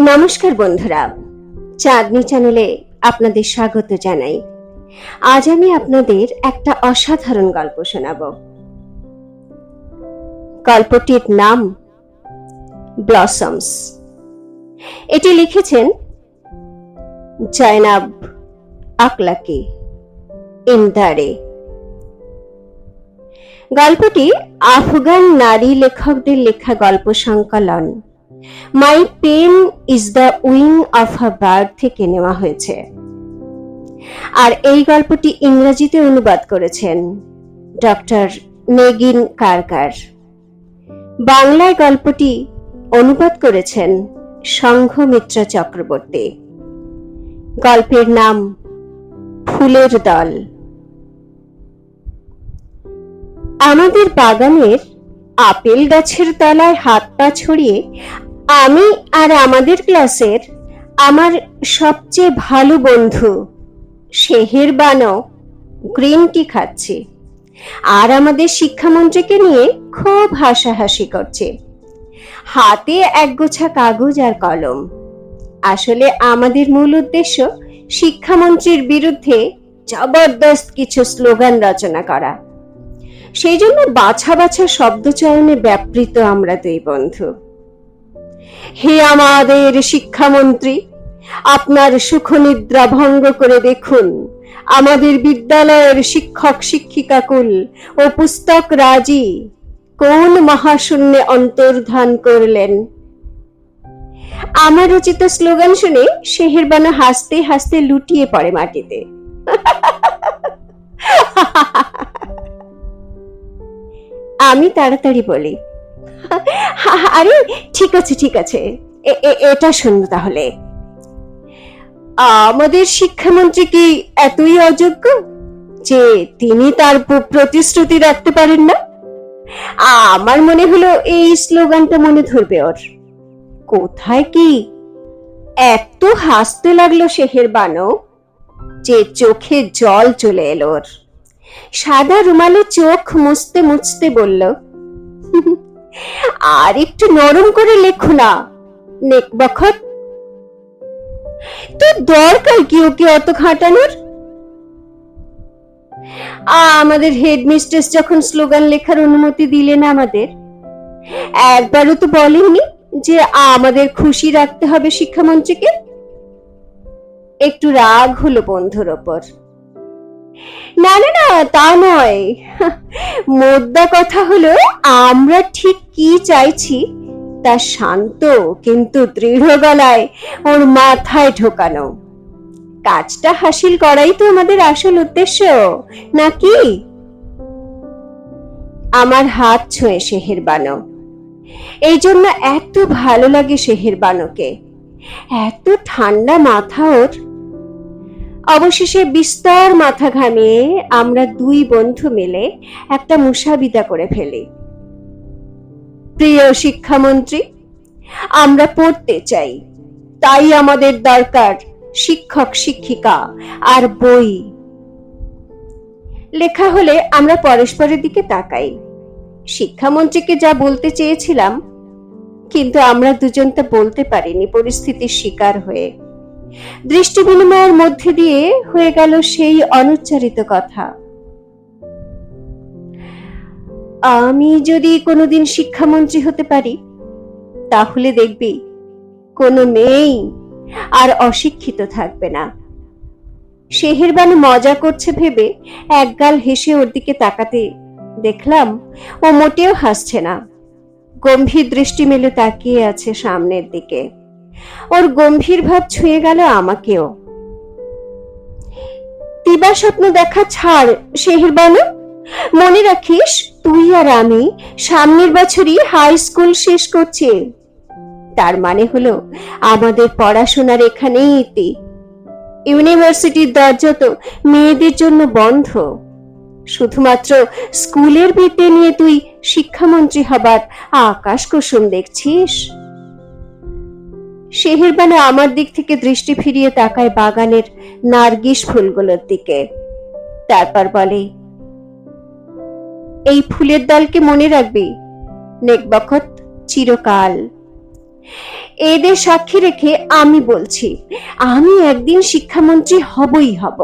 নমস্কার বন্ধুরা, চাঁদনি চ্যানেলে আপনাদের স্বাগত জানাই। আজ আমি আপনাদের একটা অসাধারণ গল্প শোনাব। গল্পটির নাম ব্লসমস। এটি লিখেছেন জয়নাব আকলাকি ইন্দারে। গল্পটি আফগান নারী লেখকদের লেখা গল্প সংকলন my pen is the wing of a bird থেকে নেওয়া হয়েছে। আর এই গল্পটি ইংরেজিতে অনুবাদ করেছেন ডক্টর নেগিন কারকার। বাংলায় গল্পটি অনুবাদ করেছেন সংঘমিত্র চক্রবর্তী। গল্পের নাম ফুলের দল। আমাদের বাগানের আপেল গাছের তলায় হাত পা ছড়িয়ে আমি আর আমাদের ক্লাসের আমার সবচেয়ে ভালো বন্ধু শেহেরবানও গ্রিন টি খাচ্ছি, আর আমাদের শিক্ষামন্ত্রীকে নিয়ে খুব হাসাহাসি করছে। হাতে একগোছা কাগজ আর কলম। আসলে আমাদের মূল উদ্দেশ্য শিক্ষামন্ত্রীর বিরুদ্ধে জবরদস্ত কিছু স্লোগান রচনা করা। সেই জন্য বাছা বাছা শব্দ চয়নে ব্যাপৃত আমরা দুই বন্ধু। হে আমাদের শিক্ষামন্ত্রী, আপনার সুখনিদ্রা ভঙ্গ করে দেখুন আমাদের বিদ্যালয়ের শিক্ষক শিক্ষিকাকুল ও পুস্তক রাজি কোন মহাশূন্যে অন্তর্ধান করলেন। আমার রচিত স্লোগান শুনে শেহেরবানো হাসতে হাসতে লুটিয়ে পড়ে মাটিতে। আমি তাড়াতাড়ি বলি, আরে ঠিক আছে ঠিক আছে, এটা শুনবো তাহলে। আমাদের শিক্ষামন্ত্রী কি এতই অযোগ্য যে তিনি তার প্রতিশ্রুতি রাখতে পারেন না? আমার মনে হলো এই স্লোগানটা মনে ধরবে ওর। কোথায় কি এত হাসতে লাগলো শেহেরবানো যে চোখে জল চলে এলো ওর। সাদা রুমালে চোখ মুছতে মুছতে বলল, আর একটু নরম করে লেখো না নেকবখত। তোর দরকার কি ওকে অত খাটানোর? আমাদের হেডমিস্ট্রেস যখন স্লোগান লেখার অনুমতি দিলেন আমাদের, একবারও তো বলেননি যে আমাদের খুশি রাখতে হবে শিক্ষামন্ত্রীকে। একটু রাগ হলো বন্ধুর ওপর। না না না, তা নয়, মোদ্দা কথা হলো আমরা ঠিক কি চাইছি তা শান্ত কিন্তু দৃঢ় গলায় ওর মাথায় ঢোকানো। কাজটা হাসিল করাই তো আমাদের আসল উদ্দেশ্য, নাকি? আমার হাত ছুঁয়ে শেহেরবানো। এই জন্য এত ভালো লাগে শেহেরবানোকে, এত ঠান্ডা মাথা ওর। অবশেষে বিস্তর মাথা ঘামিয়ে আমরা দুই বন্ধু মিলে একটা মুসাবিদা করে ফেলি। প্রিয় শিক্ষামন্ত্রী, আমরা পড়তে চাই, তাই আমাদের দরকার শিক্ষক শিক্ষিকা আর বই। লেখা হলে আমরা পরস্পরের দিকে তাকাই। শিক্ষামন্ত্রীকে যা বলতে চেয়েছিলাম, কিন্তু আমরা দুজন তা বলতে পারিনি পরিস্থিতির শিকার হয়ে। দৃষ্টি বিনিময়ের মধ্যে দিয়ে হয়ে গেল সেই অনুচ্চারিত কথা, আমি যদি কোনোদিন শিক্ষামন্ত্রী হতে পারি তাহলে দেখবি কোনো মেয়েই আর অশিক্ষিত থাকবে না। শেহেরবানু মজা করছে ভেবে একগাল হেসে ওর দিকে তাকাতে দেখলাম ও মোটেও হাসছে না, গম্ভীর দৃষ্টি মেলে তাকিয়ে আছে সামনের দিকে। ওর গম্ভীর ভাব ছুঁয়ে গেল আমাকেও। দিবা স্বপ্ন দেখা ছাড় শেহেরবানু, মনে রাখিস তুই আর আমি সামনের বছরই হাই স্কুল শেষ করছি। তার মানে হলো আমাদের পড়াশোনার এখানেই ইতি। ইউনিভার্সিটির দরজা তো মেয়েদের জন্য বন্ধ। শুধুমাত্র স্কুলের ভিত্তি নিয়ে তুই শিক্ষামন্ত্রী হবার আকাশ কুসুম দেখছিস। শেহেরবানো আমার দিক থেকে দৃষ্টি ফিরিয়ে তাকায় বাগানের নার্গিস ফুলগুলোর দিকে। তারপর বলে, এই ফুলের দলকে মনে রাখবি নেকবখত চিরকাল। এদের সাক্ষী রেখে আমি বলছি, আমি একদিন শিক্ষামন্ত্রী হবই হব।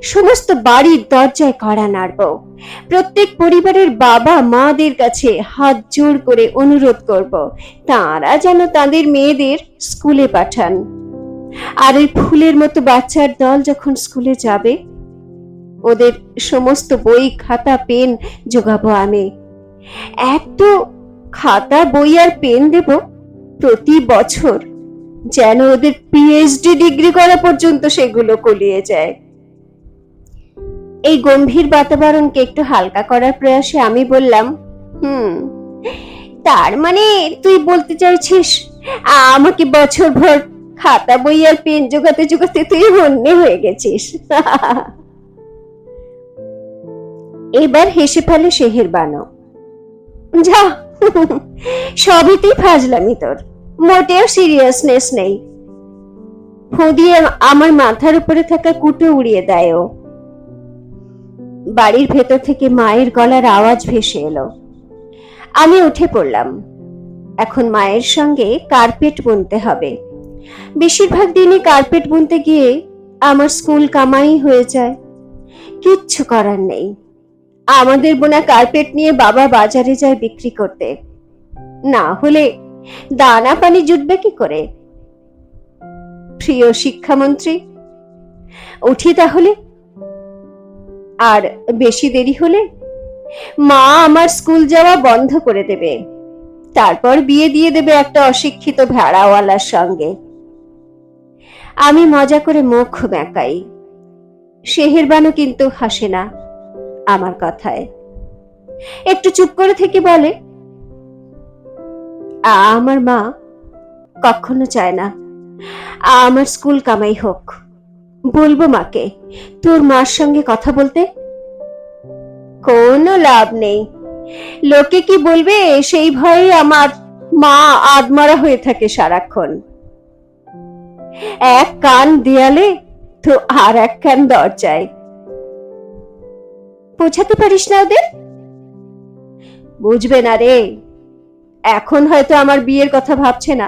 সমস্ত বাড়ির দরজায় কড়া নাড়ব, প্রত্যেক পরিবারের বাবা মাদের কাছে হাত জোড় করে অনুরোধ করব তারা যেন তাদের মেয়েদের স্কুলে পাঠান। আর ওই ফুলের মতো বাচ্চার দল যখন স্কুলে যাবে, ওদের সমস্ত বই খাতা পেন জোগাবো আমি। এত খাতা বই আর পেন দেব প্রতি বছর, যেন ওদের পিএইচডি ডিগ্রি করা পর্যন্ত সেগুলো কলিয়ে যায়। এই গম্ভীর বাতাবরণকে একটু হালকা করার প্রয়াসে আমি বললাম, তার মানে তুই বলতে চাইছিস আমাকে বছর ভর খাতা বই আর পেন জোগাতে জোগাতে তুই হন্যে হয়ে গেছিস। এবার হেসে ফেলে শেহের বানো। যা, সবইতেই ফাজলামি তোর, মোটেও সিরিয়াসনেস নেই। ফু দিয়ে আমার মাথার উপরে থাকা কুটো উড়িয়ে দেয় ও। বাড়ির ভেতর থেকে মায়ের গলার আওয়াজ ভেসে এলো। আমি উঠে পড়লাম। এখন মায়ের সঙ্গে কার্পেট বুনতে হবে। বেশিরভাগ দিনই কার্পেট বুনতে গিয়ে আমার স্কুল কামাই হয়ে যায়। কিচ্ছু করার নেই, আমাদের বোনা কার্পেট নিয়ে বাবা বাজারে যায় বিক্রি করতে, না হলে দানা পানি জুটবে কি করে? প্রিয় শিক্ষামন্ত্রী, উঠি তাহলে। আর বেশি দেরি হলে মা আমার স্কুল যাওয়া বন্ধ করে দেবে, তারপর বিয়ে দিয়ে দেবে একটা অশিক্ষিত ভেড়াওয়ালার সঙ্গে। আমি মজা করে মুখ বেঁকাই। শেহের বানু কিন্তু হাসে না আমার কথায়, একটু চুপ করে থেকে বলে, আমার মা কখনো চায় না আমার স্কুল কামাই হোক। বলবো মাকে তোর মার সঙ্গে কথা বলতে। কোনো লাভ নেই, লোকে কি বলবে সেই ভয়ে আমার মা আদমরা হয়ে থাকে সারাক্ষণ। এক কান দেয়ালে তো আর এক কান দরজায়। বোঝাতে পারিস না ওদের? বুঝবে না রে, এখন হয়তো আমার বিয়ের কথা ভাবছে না,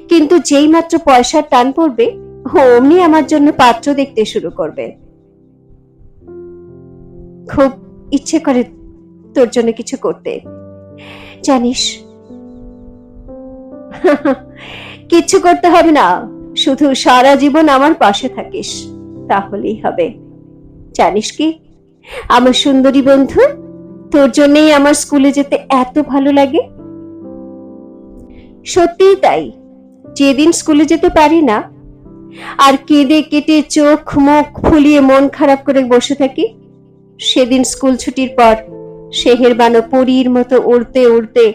কিন্তু যেই মাত্র পয়সার টান পড়বে অমনি আমার জন্য পাত্র দেখতে শুরু করবে। খুব ইচ্ছে করে তোর জন্য কিছু করতে, জানিস। কিচ্ছু করতে হবে না, শুধু সারা জীবন আমার পাশে থাকিস, তাহলেই হবে। জানিস কি আমার সুন্দরী বন্ধু, তোর জন্যই আমার স্কুলে যেতে এত ভালো লাগে। সত্যিই তাই, যেদিন স্কুলে যেতে পারি না আর কেঁদে কেটে চোখ মুখ ফুলিয়ে মন খারাপ করে বসে থাকি, সেদিন স্কুল ছুটির পর শেহের বানো পরীর মতো উড়তে উড়তে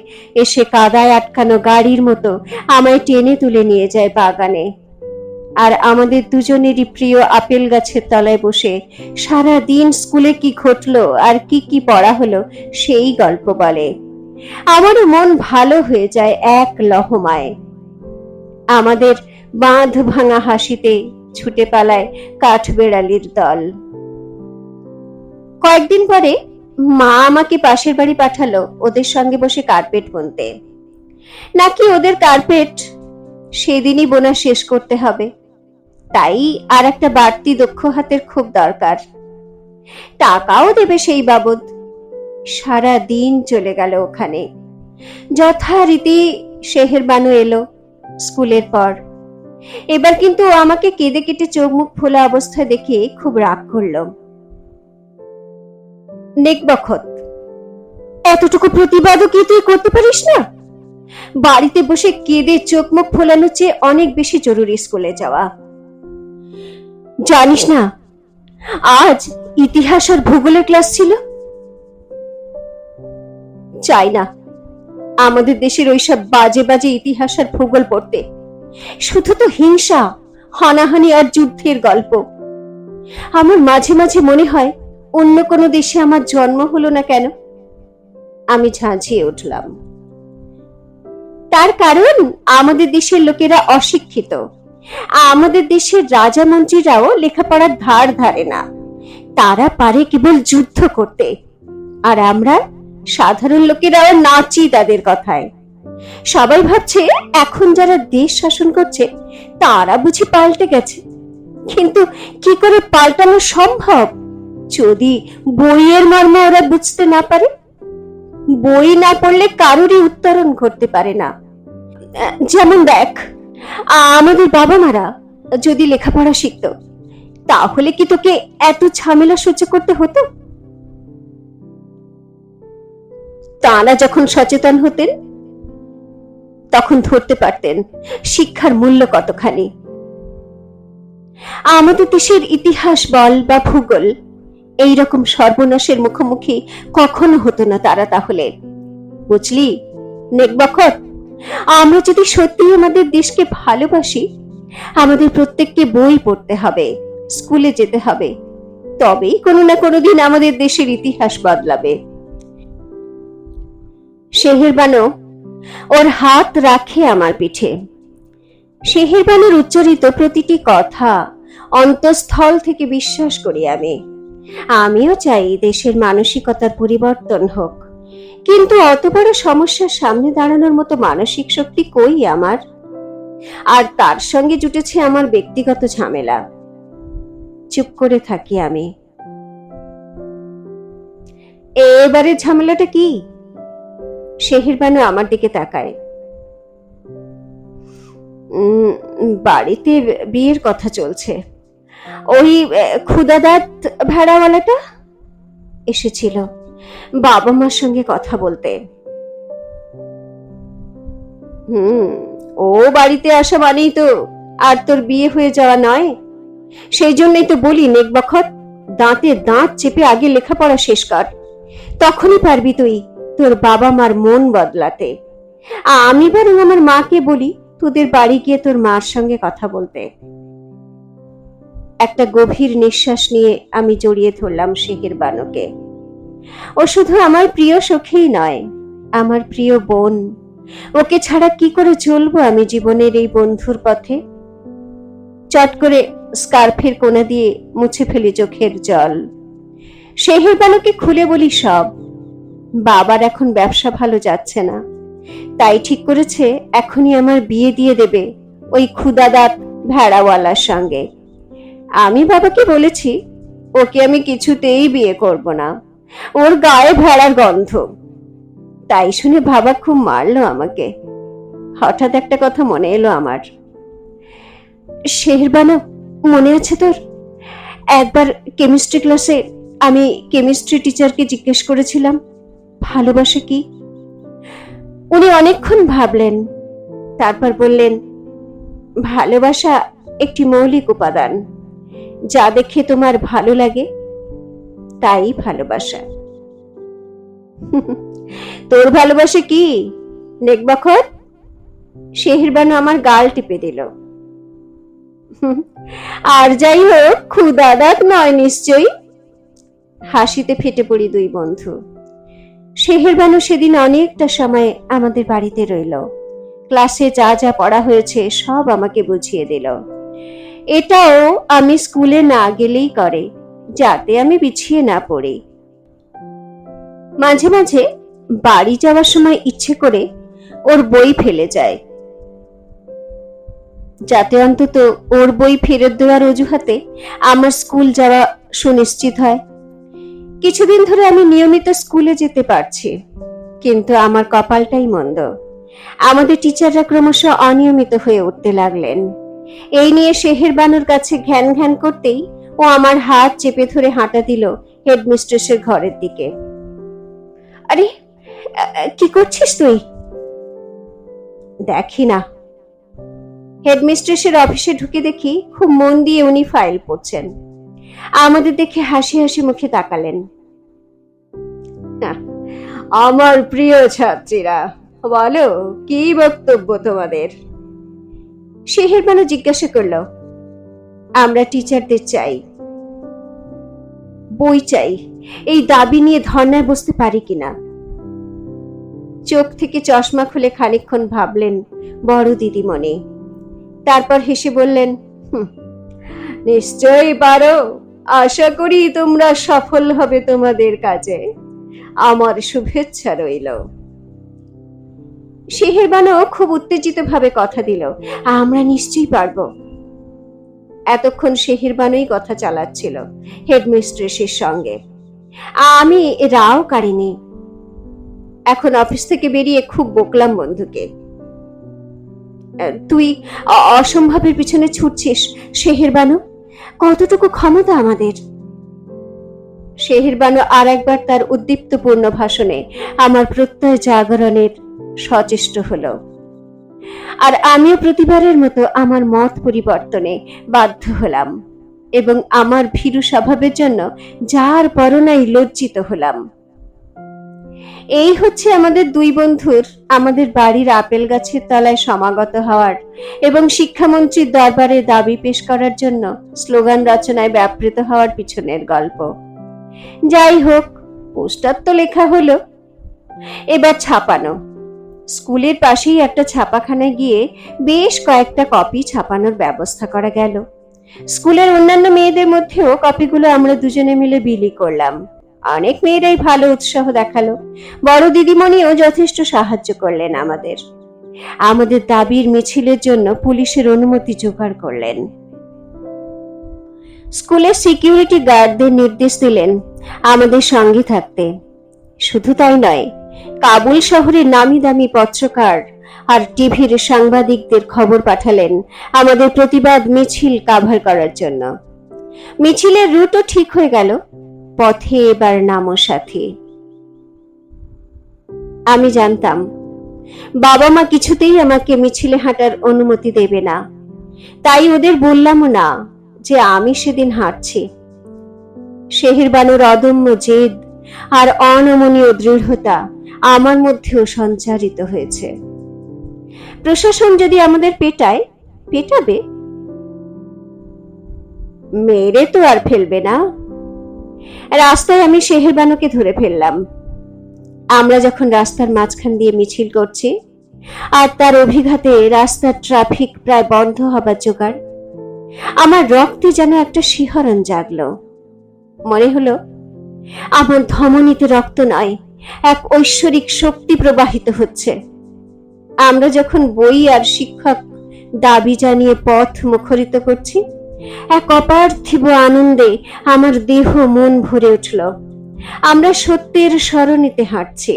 এসে কাদায় আটকানো গাড়ির মতো আমায় টেনে তুলে নিয়ে যায় বাগানে। আর আমাদের দুজনেরই প্রিয় আপেল গাছের তলায় বসে সারা দিন স্কুলে কি ঘটলো আর কি কি পড়া হলো সেই গল্প বলে। আমারও মন ভালো হয়ে যায় এক লহমায়। আমাদের বাঁধ ভাঙা হাসিতে ছুটে পালায় কাঠবেড়ালির দল। কয়েকদিন পরে মা আমাকে পাশের বাড়ি পাঠালো ওদের সঙ্গে বসে কার্পেট বুনতে। নাকি ওদের কার্পেট সেদিনই বোনা শেষ করতে হবে, তাই আর একটা বাড়তি দক্ষ হাতের খুব দরকার। টাকাও দেবে সেই বাবদ। সারা দিন চলে গেল ওখানে। যথারীতি শেহের বানু এলো স্কুলের পর। এবার কিন্তু আমাকে কেঁদে কেটে চোখ মুখ ফোলা অবস্থায় দেখে খুব রাগ করলো। নেকবখত, এতটুকু প্রতিবাদও কি তুই করতে পারিস না? বাড়িতে বসে কেঁদে চোখ মুখ ফোলানোর চেয়ে অনেক বেশি জরুরি স্কুলে যাওয়া। জানিস না আজ ইতিহাস আর ভূগোলের ক্লাস ছিল? চাই না আমাদের দেশের ওইসব বাজে বাজে ইতিহাস আর ভূগোল পড়তে। শুধু তো হিংসা, হানাহানি আর যুদ্ধের গল্প। আমার মাঝে মাঝে মনে হয় অন্য কোনো দেশে আমার জন্ম হলো না কেন। আমি ঝাঁঝিয়ে উঠলাম। তার কারণ আমাদের দেশের লোকেরা অশিক্ষিত। আমাদের দেশের রাজা মন্ত্রীরাও লেখাপড়ার ধার ধারে না, তারা পারে কেবল যুদ্ধ করতে। আর আমরা সাধারণ লোকেরাও নাচি তাদের কথায়। সবাই ভাবছে এখন যারা দেশ শাসন করছে তারা বুঝি পাল্টে গেছে, কিন্তু কি করে পাল্টানো সম্ভব যদি বইয়ের মর্ম ওরা বুঝতে না পারে? বই না পড়লে কারোরই উত্তরণ করতে পারে না। যেমন দেখ, আমাদের বাবা মারা যদি লেখাপড়া শিখতো তাহলে কি তোকে এত ঝামেলা সহ্য করতে হতো? তারা যখন সচেতন হতেন তখন ধরতে পারতেন শিক্ষার মূল্য কতখানি। আমাদের দেশের ইতিহাস বল বা ভূগোল এইরকম সর্বনাশের মুখোমুখি কখনো হতো না তারা। তাহলে বুঝলি নেকবখত, আমরা যদি সত্যি আমাদের দেশকে ভালোবাসি, আমাদের প্রত্যেককে বই পড়তে হবে, স্কুলে যেতে হবে, তবেই কোনো না কোনোদিন আমাদের দেশের ইতিহাস বদলাবে। শেহেরবানো ওর হাত রাখে আমার পিঠে। শেহেরবানোর উচ্চারিত প্রতিটি কথা অন্তঃস্থল থেকে বিশ্বাস করি আমি। আমিও চাই দেশের মানসিকতার পরিবর্তন হোক, কিন্তু অত বড় সমস্যার সামনে দাঁড়ানোর মতো মানসিক শক্তি কই আমার। আর তার সঙ্গে জুটেছে আমার ব্যক্তিগত ঝামেলা। চুপ করে থাকি আমি। এবারে ঝামেলাটা কি? শেহেরবানু আমার দিকে তাকায়। বাড়িতে বিয়ের কথা চলছে। ওই ক্ষুদাদাত ভেড়াওয়ালাটা এসেছিল বাবা মার সঙ্গে কথা বলতে। ও বাড়িতে আসা মানেই তো আর তোর বিয়ে হয়ে যাওয়া নয়। সেই জন্যই তো বলি নেকবখত, দাঁতে দাঁত চেপে আগে লেখাপড়া শেষ কর, তখনই পারবি তুই তোর বাবা মার মন বদলাতে। আমি বরং আমার মাকে বলি তোদের বাড়ি গিয়ে তোর মার সঙ্গে কথা বলতে। একটা গভীর নিঃশ্বাস নিয়ে আমি জড়িয়ে ধরলাম শেহেরবানুকে। ও শুধু আমার প্রিয় সখীই নয়, আমার প্রিয় বোন। ওকে ছাড়া কি করে চলবো আমি জীবনের এই বন্ধুর পথে? চট করে স্কার্ফের কোনা দিয়ে মুছে ফেলি চোখের জল। শেহেরবানুকে খুলে বলি সব। বাবার এখন ব্যবসা ভালো যাচ্ছে না, তাই ঠিক করেছে এখনই আমার বিয়ে দিয়ে দেবে ওই ক্ষুদাদাত ভেড়াওয়ালার সঙ্গে। আমি বাবাকে বলেছি ওকে আমি কিছুতেই বিয়ে করব না, ওর গায়ে ভেড়ার গন্ধ। তাই শুনে বাবা খুব মারলো আমাকে। হঠাৎ একটা কথা মনে এলো আমার। শেহেরবানু, মনে আছে তোর একবার কেমিস্ট্রি ক্লাসে আমি কেমিস্ট্রি টিচারকে জিজ্ঞেস করেছিলাম ভালোবাসা কি? উনি অনেকক্ষণ ভাবলেন, তারপর বললেন, ভালোবাসা একটি মৌলিক উপাদান, যা দেখে তোমার ভালো লাগে তাই ভালোবাসা। তোর ভালোবাসা কি নেকবখত? শেহেরবানু আমার গাল টিপে দিল। আর যাই হোক, ক্ষুদাদাত নয় নিশ্চয়ই। হাসিতে ফেটে পড়ি দুই বন্ধু। শেহেরবানু সেদিন অনেকটা সময় আমাদের বাড়িতে রইল। ক্লাসে যা যা পড়া হয়েছে সব আমাকে বুঝিয়ে দিল। এটাও আমি স্কুলে না গেলেই করে, যাতে আমি পিছিয়ে না পড়ি। মাঝে মাঝে বাড়ি যাওয়ার সময় ইচ্ছে করে ওর বই ফেলে যায়, যাতে অন্তত ওর বই ফেরত দেওয়ার অজুহাতে আমার স্কুল যাওয়া সুনিশ্চিত হয়। কিছুদিন ধরে আমি নিয়মিত স্কুলে যেতে পারছি, কিন্তু আমার কপালটাই মন্দ। আমাদের টিচাররা ক্রমশ অনিয়মিত হয়ে উঠতে লাগলেন। এই নিয়ে শেহেরবানুর কাছে ঘ্যান ঘ্যান করতেই ও আমার হাত চেপে ধরে হাঁটা দিল হেডমিস্ট্রেসের ঘরের দিকে। আরে কি করছিস তুই? দেখি না। হেডমিস্ট্রেসের অফিসে ঢুকে দেখি খুব মন দিয়ে উনি ফাইল পড়ছেন। আমাদের দেখে হাসি হাসি মুখে তাকালেন। আমার প্রিয় ছাত্রীরা, বলো কি বক্তব্য তোমাদের? শেহেরবানু জিজ্ঞাসা করলো। আমরা টিচারদের চাই, বই চাই, এই দাবি নিয়ে ধর্নায় বসতে পারি কিনা। চোখ থেকে চশমা খুলে খানিকক্ষণ ভাবলেন বড় দিদিমণি, তারপর হেসে বললেন, নিশ্চয়ই পারো। আশা করি তোমরা সফল হবে তোমাদের কাজে। আমার শুভেচ্ছা রইল। শেহেরবানু খুব উত্তেজিত ভাবে কথা দিল, আমরা নিশ্চয়ই পারবো। এতক্ষণ শেহেরবানুই কথা চালাচ্ছিল হেডমিস্ট্রেসের সঙ্গে। আমি রাও কারিনি। এখন অফিস থেকে বেরিয়ে খুব বকলাম বন্ধুকে। তুই অসম্ভবের পিছনে ছুটছিস শেহেরবানু, কতটুকু ক্ষমতা আমাদের। শেহেরবানু আর একবার তার উদ্দীপ্তপূর্ণ ভাষণে আমার প্রত্যয় জাগরণের সচেষ্ট হলো, আর আমিও প্রতিবারের মতো আমার মত পরিবর্তনে বাধ্য হলাম এবং আমার ভীরু স্বভাবের জন্য যার পরনাই লজ্জিত হলাম। এই হচ্ছে আমাদের দুই বন্ধুর আমাদের বাড়ির আপেল গাছের তলায় সমাগত হওয়ার এবং শিক্ষামন্ত্রীর দরবারে দাবি পেশ করার জন্য স্লোগান রচনায় ব্যাপৃত হওয়ার পিছনের গল্প। যাই হোক, পোস্টার তো লেখা হলো, এবার ছাপানো। স্কুলের পাশেই একটা ছাপাখানায় গিয়ে বেশ কয়েকটা কপি ছাপানোর ব্যবস্থা করা গেল। স্কুলের অন্যান্য মেয়েদের মধ্যেও কপিগুলো আমরা দুজনে মিলে বিলি করলাম। অনেক মেয়েরাই ভালো উৎসাহ দেখালো। বড় দিদিমণিও যথেষ্ট সাহায্য করলেন আমাদের। আমাদের দাবির মিছিলের জন্য পুলিশের অনুমতি জোগাড় করলেন। স্কুলের সিকিউরিটি গার্ডদের নির্দেশ দিলেন আমাদের সঙ্গে থাকতে। শুধু তাই নয়, কাবুল শহরের নামি দামি পত্রকার আর টিভির সাংবাদিকদের খবর পাঠালেন আমাদের প্রতিবাদ মিছিল কাভার করার জন্য। মিছিলের রুটও ঠিক হয়ে গেল, পথে এবার নামো সাথী। আমি জানতাম বাবা মা কিছুতেই আমাকে মিছিলে হাঁটার অনুমতি দেবে না, তাই ওদের বললামও না যে আমি সেদিন হাঁটছি। শেহেরবানুর অদম্য জেদ আর অনমনীয় দৃঢ়তা আমার মধ্যেও সঞ্চারিত হয়েছে। প্রশাসন যদি আমাদের পেটায়, পেটাবে, মেরে তো আর ফেলবে না। রাস্তায় আমি শেহেরবানুকে ধরে ফেললাম। আমরা যখন রাস্তার মাঝখান দিয়ে মিছিল করছি আর তার অভিঘাতে রাস্তার ট্রাফিক প্রায় বন্ধ হবার জোগাড়, আমার রক্তে যেন একটা শিহরণ জাগলো। মনে হলো আমার ধমনীতে রক্ত নয়, এক ঐশ্বরিক শক্তি প্রবাহিত হচ্ছে। আমরা যখন বই আর শিক্ষক দাবি জানিয়ে পথ মুখরিত করছি, এক অপার্থিব আনন্দে আমার দেহ মন ভরে উঠল। আমরা সত্যের সরণিতে হাঁটছি।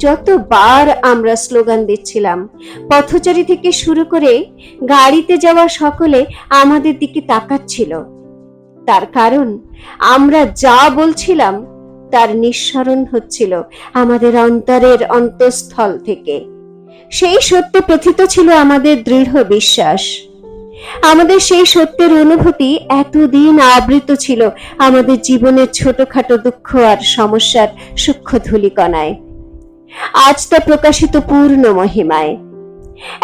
যতবার আমরা স্লোগান দিচ্ছিলাম, পথচারী থেকে শুরু করে গাড়িতে যাওয়া সকলে আমাদের দিকে তাকাচ্ছিল। তার কারণ আমরা যা বলছিলাম তার নিঃসরণ হচ্ছিল আমাদের অন্তরের অন্তঃস্থল থেকে। সেই সত্যে প্রথিত ছিল আমাদের দৃঢ় বিশ্বাস। আমাদের সেই সত্যের অনুভূতি এতদিন আবৃত ছিল আমাদের জীবনের ছোটখাটো দুঃখ আর সমস্যার সূক্ষ্ম ধূলিকণায়। আজ তা প্রকাশিত পূর্ণ মহিমায়।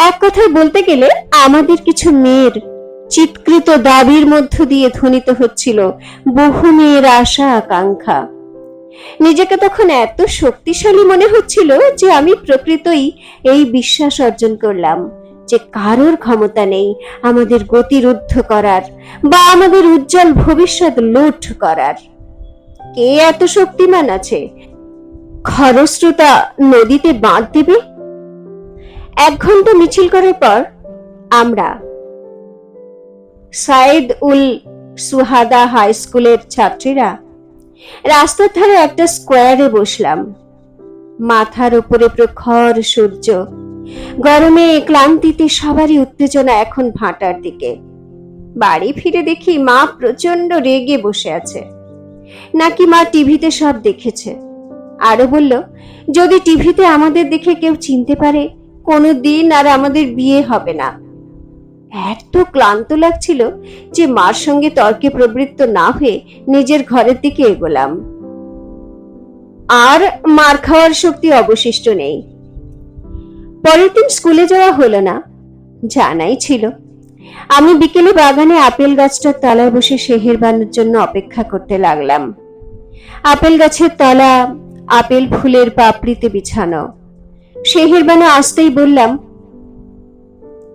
এক কথায় বলতে গেলে আমাদের কিছু মেয়ের চিৎকৃত দাবির মধ্য দিয়ে ধ্বনিত হচ্ছিল বহু মেয়ের আশা আকাঙ্ক্ষা। নিজেকে তখন এত শক্তিশালী মনে হচ্ছিল যে আমি প্রকৃতই এই বিশ্বাস অর্জন করলাম যে কারোর ক্ষমতা নেই আমাদের গতিরুদ্ধ করার বা আমাদের উজ্জ্বল ভবিষ্যৎ লুঠ করার। কে এত শক্তিমান আছে খরস্রোতা নদীতে বাঁধ দেবে? 1 ঘন্টা মিছিল করার পর আমরা সাইদ উল সুহাদা হাই স্কুলের ছাত্রীরা রাস্তার ধারে একটা স্কোয়ারে বসলাম। মাথার উপরে প্রখর সূর্য, গরমে ক্লান্তিতে সবারই উত্তেজনা এখন ভাটার দিকে। বাড়ি ফিরে দেখি মা প্রচন্ড রেগে বসে আছে। নাকি মা টিভিতে সব দেখেছে। আরো বলল, যদি টিভিতে আমাদের দেখে কেউ চিনতে পারে, কোনোদিন আর আমাদের বিয়ে হবে না। এত ক্লান্ত লাগছিল যে মার সঙ্গে তর্কে প্রবৃত্ত না হয়ে নিজের ঘরের দিকে এগোলাম। আর মার খাওয়ার শক্তি অবশিষ্ট নেই। পরের দিন স্কুলে যাওয়া হলো না, জানাই ছিল। আমি বিকেলে বাগানে আপেল গাছটার তলায় বসে শেহেরবানুর জন্য অপেক্ষা করতে লাগলাম। আপেল গাছের তলা আপেল ফুলের পাপড়িতে বিছানো। শেহেরবানু আসতেই বললাম,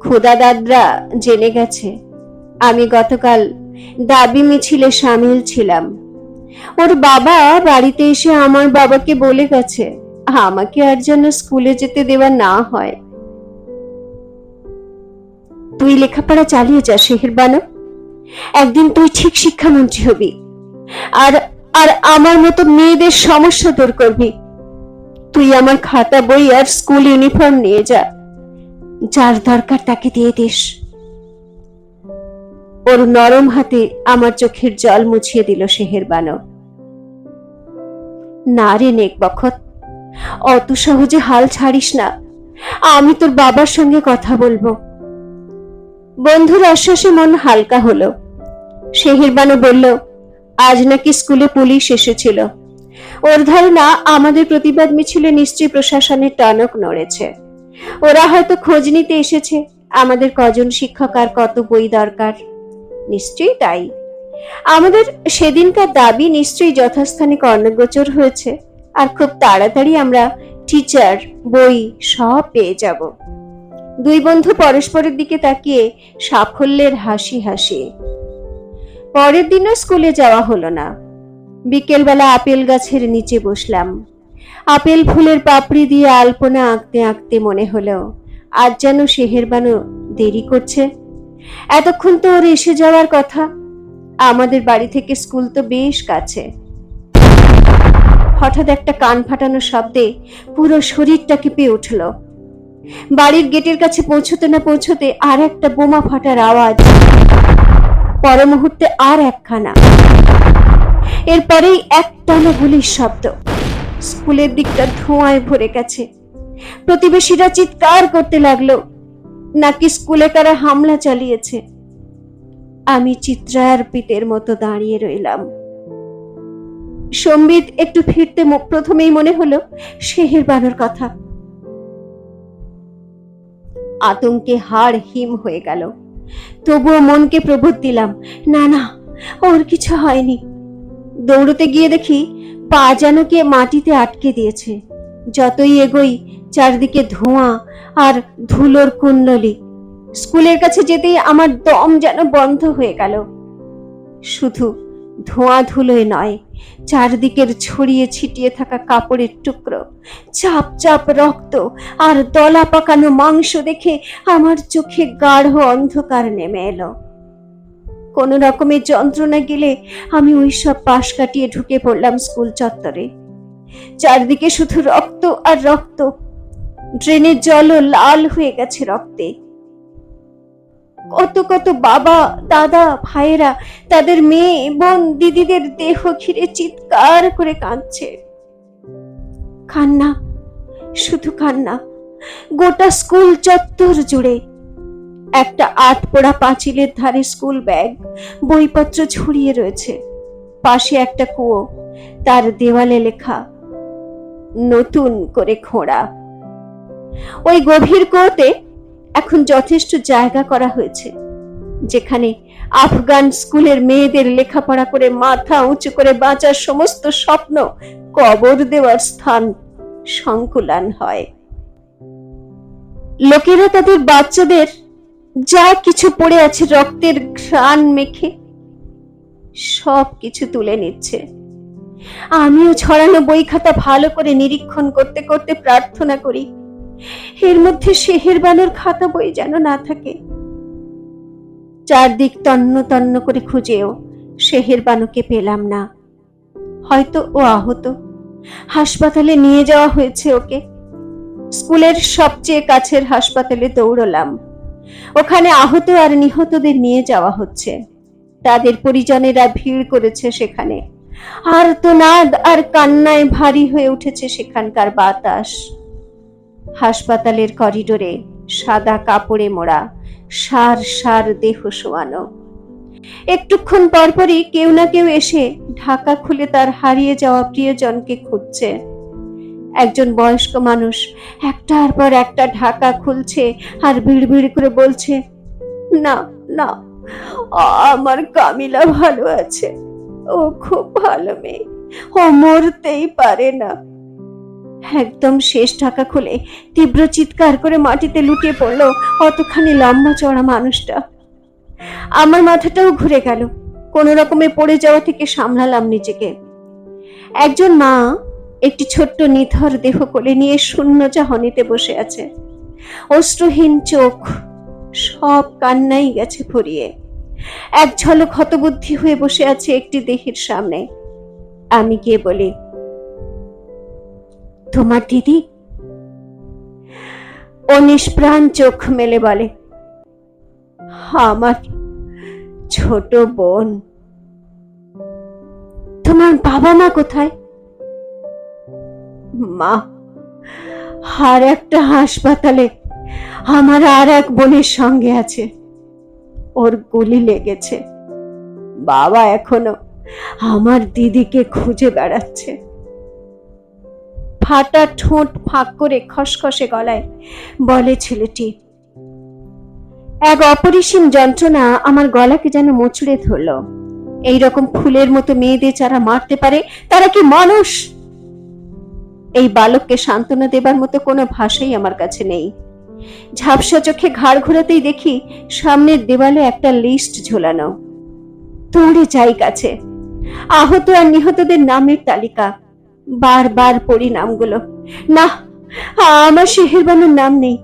খোদা দাদরা জেনে গেছে আমি গতকাল দাবি মিছিলে সামিল ছিলাম। ওর বাবা বাড়িতে এসে আমার বাবাকে বলে গেছে আমাকে আর যেন স্কুলে যেতে দেওয়া না হয়। তুই লেখাপড়া চালিয়ে যা শেহেরবানু, একদিন তুই ঠিক শিক্ষামন্ত্রী হবি, আর আর আমার মতো মেয়েদের সমস্যা দূর করবি। তুই আমার খাতা বই আর স্কুল ইউনিফর্ম নিয়ে যা, যার দরকার তাকে দিয়ে দিস। ওর নরম হাতে আমার চোখের জল মুছিয়ে দিল শেহেরবানু। না রে নেকবখত, অত সহজে হাল ছাড়িস না, আমি তোর বাবার সঙ্গে কথা বলবো। বন্ধুর আশ্বাসে মন হালকা হলো। শেহেরবানু বলল, আজ নাকি স্কুলে পুলিশ এসেছিল। ওর ধারণা আমাদের প্রতিবাদ মিছিলে নিশ্চয়ই প্রশাসনের টনক নড়েছে। ওরা হয়তো খোঁজ নিতে এসেছে আমাদের কজন শিক্ষক আর কত বই দরকার। নিশ্চয়ই তাই। আমাদের সেদিনকার দাবি নিশ্চয়ই যথাস্থানে কর্ণগোচর হয়েছে, আর খুব তাড়াতাড়ি আমরা টিচার, বই সব পেয়ে যাব। দুই বন্ধু পরস্পরের দিকে তাকিয়ে সাফল্যের হাসি হাসি। পরের দিনও স্কুলে যাওয়া হলো না। বিকেলবেলা আপেল গাছের নিচে বসলাম। আপেল ফুলের পাপড়ি দিয়ে আলপনা আঁকতে আঁকতে মনে হলো আজ যেন শেহেরবানু দেরি করছে। এতক্ষণ তো ওর এসে যাওয়ার কথা। আমাদের বাড়ি থেকে স্কুল তো বেশ কাছে। হঠাৎ একটা কান ফাটানো শব্দে পুরো শরীরটা কেঁপে উঠল। বাড়ির গেটের কাছে পৌঁছতে না পৌঁছতে আর একটা বোমা ফাটার আওয়াজ, পর মুহূর্তে আর একখানা, এরপরেই একটানা গুলির শব্দ। স্কুলের দিকটা ধোঁয়ায় ভরে গেছে। প্রতিবেশীরা চিৎকার করতে লাগলো, নাকি স্কুলে কারা হামলা চালিয়েছে। আমি চিত্রার্পিতের মতো দাঁড়িয়ে রইলাম। সম্বিত একটু ফিরতে প্রথমেই মনে হলো শেহেরবানুর কথা। আতঙ্কে হাড় হিম হয়ে গেল। তবুও মনকে প্রবোধ দিলাম, না না, ওর কিছু হয়নি। দৌড়তে গিয়ে দেখি পা যেন কে মাটিতে আটকে দিয়েছে। যতই এগোই চারদিকে ধোঁয়া আর ধুলোর কুণ্ডলী। স্কুলের কাছে যেতেই আমার দম যেন বন্ধ হয়ে গেল। শুধু ধোঁয়া ধুলোয় নয়, চারদিকের ছড়িয়ে ছিটিয়ে থাকা কাপড়ের টুকরো, চাপ চাপ রক্ত আর দলা পাকানো মাংস দেখে আমার চোখে গাঢ় অন্ধকার নেমে এলো। কোন রকমের যন্ত্রণা গেলে আমি ওইসব পাশ কাটিয়ে ঢুকে পড়লাম স্কুল চত্বরে। চারদিকে শুধু রক্ত আর রক্ত। ড্রেনের জলও লাল হয়ে গেছে রক্তে। কত কত বাবা, দাদা, ভাইয়েরা তাদের মেয়ে, বোন, দিদিদের দেহ ঘিরে চিৎকার করে কাঁদছে। কান্না, শুধু কান্না, গোটা স্কুল চত্বর জুড়ে। একটা আটপোড়া পাঁচিলের ধারে স্কুল ব্যাগ, বইপত্র ছড়িয়ে রয়েছে। পাশে একটা কুয়ো, তার দেওয়ালে লেখা নতুন করে খোঁড়া। ওই গভীর কুয়োতে এখন যথেষ্ট জায়গা করা হয়েছে, যেখানে আফগান স্কুলের মেয়েদের লেখাপড়া করে মাথা উঁচু করে বাঁচার সমস্ত স্বপ্ন কবর দেওয়ার স্থান সংকুলান হয়। লোকেরা তাদের বাচ্চাদের যা কিছু পড়ে আছে রক্তের ঘ্রাণ মেখে সব কিছু তুলে নিচ্ছে। আমিও ছড়ানো বই খাতা ভালো করে নিরীক্ষণ করতে করতে প্রার্থনা করি এর মধ্যে শেহেরবানুর খাতা বই যেন না থাকে। চারদিক তন্ন তন্ন করে খুঁজেও শেহেরবানুকে পেলাম না। হয়তো ও আহত, হাসপাতালে নিয়ে যাওয়া হয়েছে ওকে। স্কুলের সবচেয়ে কাছের হাসপাতালে দৌড়লাম। ওখানে আহত আর নিহতদের নিয়ে যাওয়া হচ্ছে। তাদের পরিজনেরা ভিড় করেছে সেখানে। আর্তনাদ আর কান্নায় ভারী হয়ে উঠেছে সেখানকার বাতাস। হাসপাতালের করিডোরে সাদা কাপড়ে মোড়া সার সার দেহ শোয়ানো। একটুক্ষণ পরপরই কেউ না কেউ এসে ঢাকা খুলে তার হারিয়ে যাওয়া প্রিয়জনকে খুঁজছে। একজন বয়স্ক মানুষ একটার পর একটা ঢাকা খুলছে আর বিড়বিড় করে বলছে, না না, আমার কামিলা ভালো আছে, ও খুব ভালো মেয়ে, ও মরতেই পারে না। একদম শেষ ঢাকা খুলে তীব্র চিৎকার করে মাটিতে লুটিয়ে পড়লো অতখানি লম্বা চড়া মানুষটা। আমার মাথাটাও ঘুরে গেল। কোন রকমে পড়ে যাওয়া থেকে সামলালাম নিজেকে। একজন মা একটি ছোট্ট নিথর দেহ কোলে নিয়ে শূন্য চাহনিতে বসে আছে, অশ্রুহীন চোখ, সব কান্নাই গেছে ফুরিয়ে। এক ঝলক হতবুদ্ধি হয়ে বসে আছে একটি দেহের সামনে। আমি গিয়ে বলি, তোমার দিদি? ও নিষ্প্রাণ চোখ মেলে বলে, আমার ছোট বোন। তোমার বাবা মা কোথায়? মা আর একটা হাসপাতালে আমার আর এক বোনের সঙ্গে আছে, ওর গুলি লেগেছে। বাবা এখনো আমার দিদিকে খুঁজে বেড়াচ্ছে। ফাটা ঠোঁট ফাঁক করে খসখসে গলায় বলে ছেলেটি। এক অপরিসীম যন্ত্রণা আমার গলাকে যেন মোচড়ে ধরল। এইরকম ফুলের মতো মেয়েদের যারা মারতে পারে তারা কি মানুষ? এই বালককে সান্ত্বনা দেবার মতো কোনো ভাষাই আমার কাছে নেই। ঝাপসা চোখে ঘাড় ঘোরাতেই দেখি সামনের দেওয়ালে একটা লিস্ট ঝোলানো। দৌড়ে যাই কাছে। আহত আর নিহতদের নামের তালিকা। বারবার পড়ি নামগুলো। না, আমার সেহেরবানুর নাম নেই।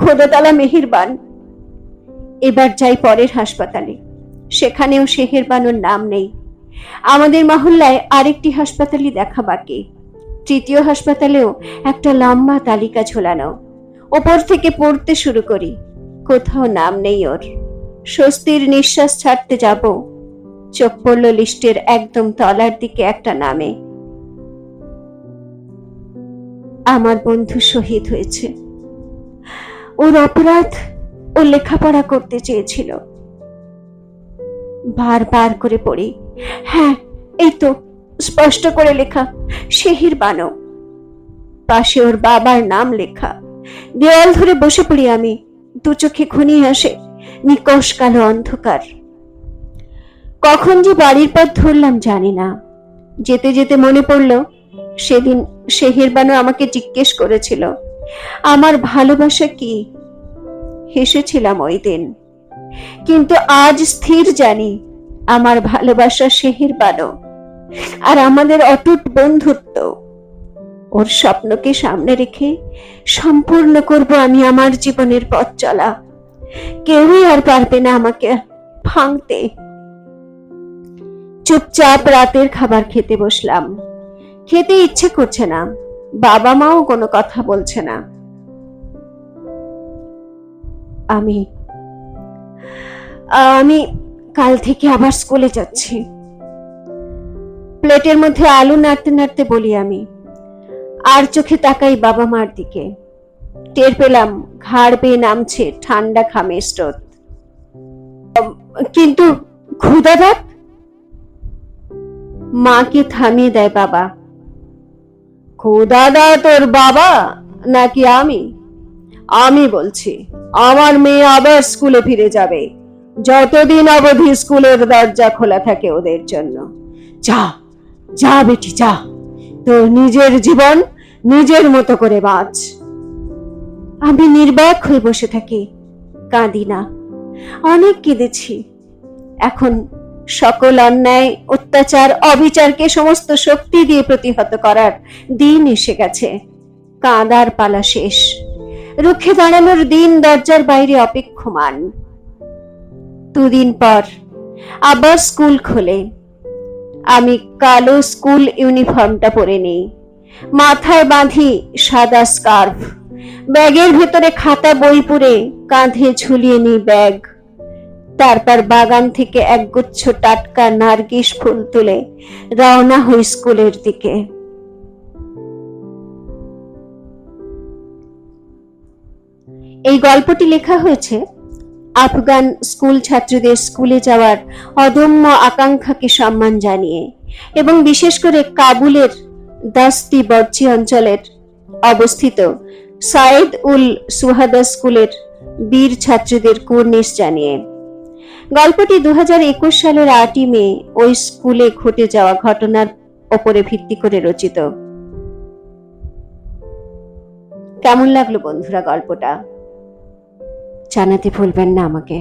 খোদাতালা মেহেরবান। এবার যাই পরের হাসপাতালে, সেখানেও সেহেরবানুর নাম নেই। আমাদের মহল্লায় আরেকটি হাসপাতালই দেখা বাকি। তৃতীয় হাসপাতালেও একটা লম্বা তালিকা ঝোলানো। ওপর থেকে পড়তে শুরু করি, কোথাও নাম নেই ওর। স্বস্তির নিঃশ্বাস ছাড়তে যাব, চোখ পড়ল লিস্টের একদম তলার দিকে একটা নামে। আমার বন্ধু শহীদ হয়েছে। ওর অপরাধ, ও লেখাপড়া করতে চেয়েছিল। বারবার করে পড়ি। হ্যাঁ, এই তো স্পষ্ট করে লেখা, সেহেরবানু। পাশে ওর বাবার নাম লেখা। দেওয়াল ধরে বসে পড়ি আমি। দু চোখে ঘনিয়ে আসে নিকষ কালো অন্ধকার। কখন যে বাড়ির পথ ধরলাম জানি না। যেতে যেতে মনে পড়ল সেদিন সেহেরবানু আমাকে জিজ্ঞেস করেছিল আমার ভালোবাসা কি। হেসেছিলাম ওই দিন, কিন্তু আজ স্থির জানি আমার ভালোবাসা সেহেরবানু আর আমাদের অটুট বন্ধুত্ব। ওর স্বপ্নকে সামনে রেখে সম্পূর্ণ করব আমি আমার জীবনের পথ চলা। কেউই আর পারবে না আমাকে ভাঙতে। চুপচাপ রাতের খাবার খেতে বসলাম। খেতে ইচ্ছে করছে না, বাবা মাও কোনো কথা বলছে না। আমি আমি কাল থেকে আবার স্কুলে যাচ্ছি। প্লেটের মধ্যে আলু নাড়তে নাড়তে বলি আমি, আর চোখে তাকাই বাবা মার দিকে। টের পেলাম ঘাড় বেয়ে নামছে ঠান্ডা ঘামের স্রোত। কিন্তু ক্ষুধাদাত? মাকে থামিয়ে দেয় বাবা। ক্ষুধাদা তোর বাবা নাকি আমি? আমি বলছি আমার মেয়ে আবার স্কুলে ফিরে যাবে, যতদিন অবধি স্কুলের দরজা খোলা থাকে ওদের জন্য। যা যা বেটি যা, তোর নিজের জীবন নিজের মতো করে বাঁচ। আমি নির্বাক হয়ে বসে থাকি, কাঁদি না। অনেক কেঁদেছি। এখন সকল অন্যায়, অত্যাচার, অবিচারকে সমস্ত শক্তি দিয়ে প্রতিহত করার দিন এসে গেছে। কাঁদার পালা শেষ। রুখে দাঁড়ানোর দিন দরজার বাইরে অপেক্ষমান। দুদিন পর আবার স্কুল খোলে। আমি কালো স্কুল ইউনিফর্মটা পরে নিই, মাথায় বাঁধি সাদা স্কার্ফ, ব্যাগের ভেতরে খাতা বই পুরে কাঁধে ঝুলিয়ে নিই ব্যাগ। তারপর বাগান থেকে একগুচ্ছ টাটকা নারগিস ফুল তুলে রওনা হই স্কুলের দিকে। এই গল্পটি লেখা হয়েছে আফগান স্কুল ছাত্রীদের স্কুলে যাওয়ার অদম্য আকাঙ্ক্ষাকে সম্মান জানিয়ে এবং বিশেষ করে কাবুলের দাস্তি বর্জি অঞ্চলের অবস্থিত সাইদ উল সুহাদা স্কুলের বীর ছাত্রীদের কুর্নিশ জানিয়ে। গল্পটি 2021 সালের 8ই মে ওই স্কুলে ঘটে যাওয়া ঘটনার উপরে ভিত্তি করে রচিত। কেমন লাগলো বন্ধুরা গল্পটা? জানাতে ভুলবেন না আমাকে।